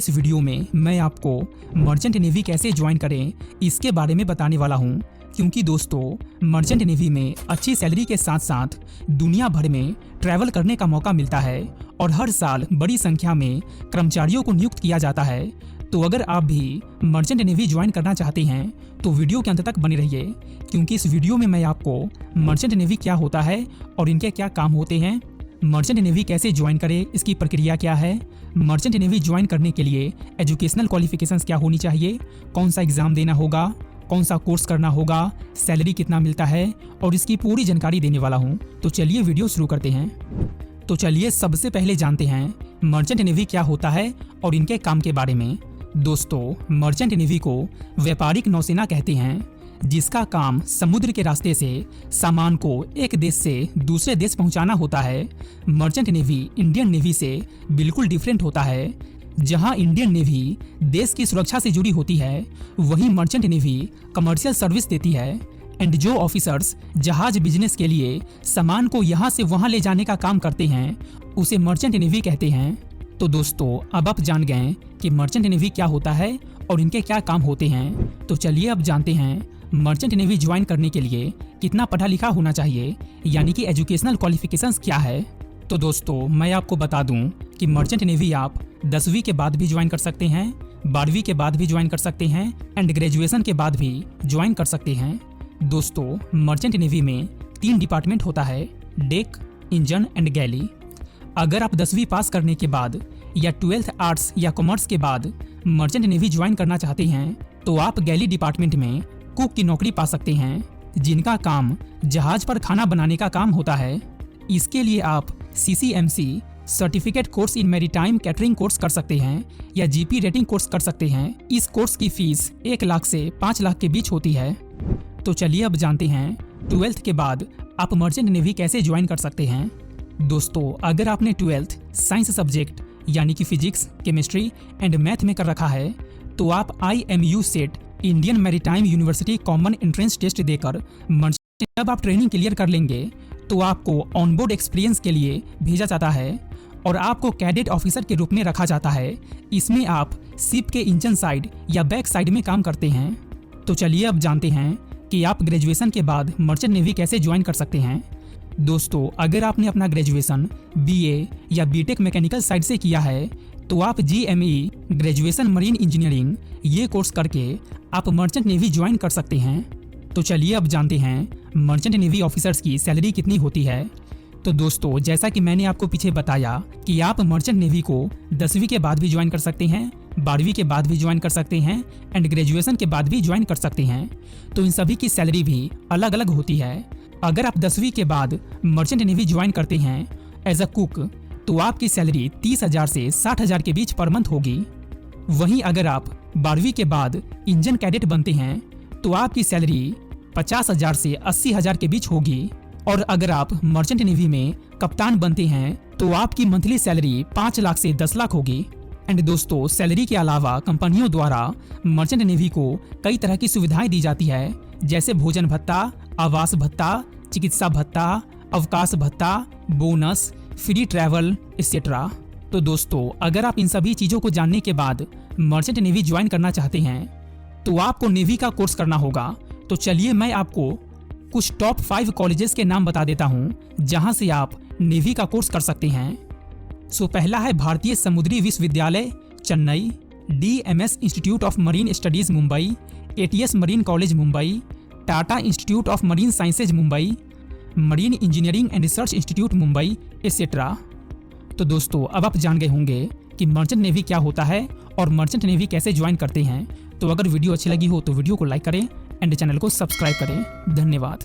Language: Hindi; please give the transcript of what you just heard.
इस वीडियो में मैं आपको मर्चेंट नेवी कैसे ज्वाइन करें इसके बारे में बताने वाला हूं, क्योंकि दोस्तों मर्चेंट नेवी में अच्छी सैलरी के साथ साथ दुनिया भर में ट्रैवल करने का मौका मिलता है और हर साल बड़ी संख्या में कर्मचारियों को नियुक्त किया जाता है। तो अगर आप भी मर्चेंट नेवी ज्वाइन करना चाहते हैं तो वीडियो के अंत तक बने रहिए, क्योंकि इस वीडियो में मैं आपको मर्चेंट नेवी क्या होता है और इनके क्या काम होते हैं, मर्चेंट नेवी कैसे ज्वाइन करें इसकी प्रक्रिया क्या है, मर्चेंट नेवी ज्वाइन करने के लिए एजुकेशनल क्वालिफिकेशंस क्या होनी चाहिए, कौन सा एग्जाम देना होगा, कौन सा कोर्स करना होगा, सैलरी कितना मिलता है और इसकी पूरी जानकारी देने वाला हूं। तो चलिए वीडियो शुरू करते हैं। तो चलिए सबसे पहले जानते हैं मर्चेंट नेवी क्या होता है और इनके काम के बारे में। दोस्तों मर्चेंट नेवी को व्यापारिक नौसेना कहते हैं, जिसका काम समुद्र के रास्ते से सामान को एक देश से दूसरे देश पहुंचाना होता है। मर्चेंट नेवी इंडियन नेवी से बिल्कुल डिफरेंट होता है। जहां इंडियन नेवी देश की सुरक्षा से जुड़ी होती है, वहीं मर्चेंट नेवी कमर्शियल सर्विस देती है। एंड जो ऑफिसर्स जहाज बिजनेस के लिए सामान को यहां से वहां ले जाने का काम करते हैं, उसे मर्चेंट नेवी कहते हैं। तो दोस्तों अब आप जान गए कि मर्चेंट नेवी क्या होता है और इनके क्या काम होते हैं। तो चलिए अब जानते हैं मर्चेंट नेवी ज्वाइन करने के लिए कितना पढ़ा लिखा होना चाहिए, यानी कि एजुकेशनल क्वालिफिकेशंस क्या है। तो दोस्तों मैं आपको बता दूं कि मर्चेंट नेवी आप 10वीं के बाद भी ज्वाइन कर सकते हैं, 12वीं के बाद भी ज्वाइन कर सकते हैं एंड ग्रेजुएशन के बाद भी ज्वाइन कर सकते हैं। दोस्तों मर्चेंट नेवी में 3 डिपार्टमेंट होता है, डेक, इंजन एंड गैली। अगर आप 10वीं पास करने के बाद या 12th आर्ट्स या कॉमर्स के बाद मर्चेंट नेवी ज्वाइन करना चाहते हैं तो आप गैली डिपार्टमेंट में कुक की नौकरी पा सकते हैं, जिनका काम जहाज पर खाना बनाने का काम होता है। इसके लिए आप CCMC certificate course in maritime catering course कर सकते हैं या GP रेटिंग कोर्स कर सकते हैं। इस कोर्स की फीस 1 लाख से 5 लाख के बीच होती है। तो चलिए अब जानते हैं 12th के बाद आप मर्चेंट नेवी कैसे ज्वाइन कर सकते हैं। दोस्तों अगर आपने 12th साइंस सब्जेक्ट यानी कि फिजिक्स, केमिस्ट्री एंड मैथ में कर रखा है तो आप IMU CET Indian Maritime University Common Entrance Test देकर जब आप ट्रेनिंग क्लियर कर लेंगे तो आपको ऑनबोर्ड एक्सपीरियंस के लिए भेजा जाता है और आपको कैडेट ऑफिसर के रूप में रखा जाता है। इसमें आप शिप के इंजन साइड या बैक साइड में काम करते हैं। तो चलिए अब जानते हैं कि आप ग्रेजुएशन के बाद मर्चेंट नेवी कैसे ज्वाइन कर सकते हैं। दोस्तों अगर आपने अपना ग्रेजुएशन BA या BTech मैकेनिकल साइड से किया है तो आप GME ग्रेजुएशन मरीन इंजीनियरिंग ये कोर्स करके आप मर्चेंट नेवी ज्वाइन कर सकते हैं। तो चलिए अब जानते हैं मर्चेंट नेवी ऑफिसर्स की सैलरी कितनी होती है। तो दोस्तों जैसा कि मैंने आपको पीछे बताया कि आप मर्चेंट नेवी को 10वीं के बाद भी ज्वाइन कर सकते हैं, 12वीं के बाद भी ज्वाइन कर सकते हैं एंड ग्रेजुएशन के बाद भी ज्वाइन कर सकते हैं। तो इन सभी की सैलरी भी अलग अलग होती है। अगर आप 10वीं के बाद मर्चेंट नेवी ज्वाइन करते हैं एज अ कुक तो आपकी सैलरी 30,000 से 60,000 के बीच पर मंथ होगी। वहीं अगर आप 12वीं के बाद इंजन कैडेट बनते हैं तो आपकी सैलरी 50,000 से 80,000 के बीच होगी। और अगर आप मर्चेंट नेवी में कप्तान बनते हैं तो आपकी मंथली सैलरी 5 लाख से 10 लाख होगी। एंड दोस्तों सैलरी के अलावा कंपनियों द्वारा मर्चेंट नेवी को कई तरह की सुविधाएं दी जाती है, जैसे भोजन भत्ता, आवास भत्ता, चिकित्सा भत्ता, अवकाश भत्ता, बोनस, फ्री ट्रैवल एक्सेट्रा। तो दोस्तों अगर आप इन सभी चीजों को जानने के बाद मर्चेंट नेवी ज्वाइन करना चाहते हैं तो आपको नेवी का कोर्स करना होगा। तो चलिए मैं आपको कुछ टॉप 5 कॉलेजेस के नाम बता देता हूं जहां से आप नेवी का कोर्स कर सकते हैं। सो पहला है भारतीय समुद्री विश्वविद्यालय Chennai, DMS institute of marine studies Mumbai, ATS marine college Mumbai, Tata institute of marine sciences Mumbai, marine engineering and research institute Mumbai etcetera. तो दोस्तों अब आप जान गए होंगे कि मर्चेंट नेवी क्या होता है और मर्चेंट नेवी कैसे ज्वाइन करते हैं। तो अगर वीडियो अच्छी लगी हो तो वीडियो को लाइक करें एंड चैनल को सब्सक्राइब करें। धन्यवाद।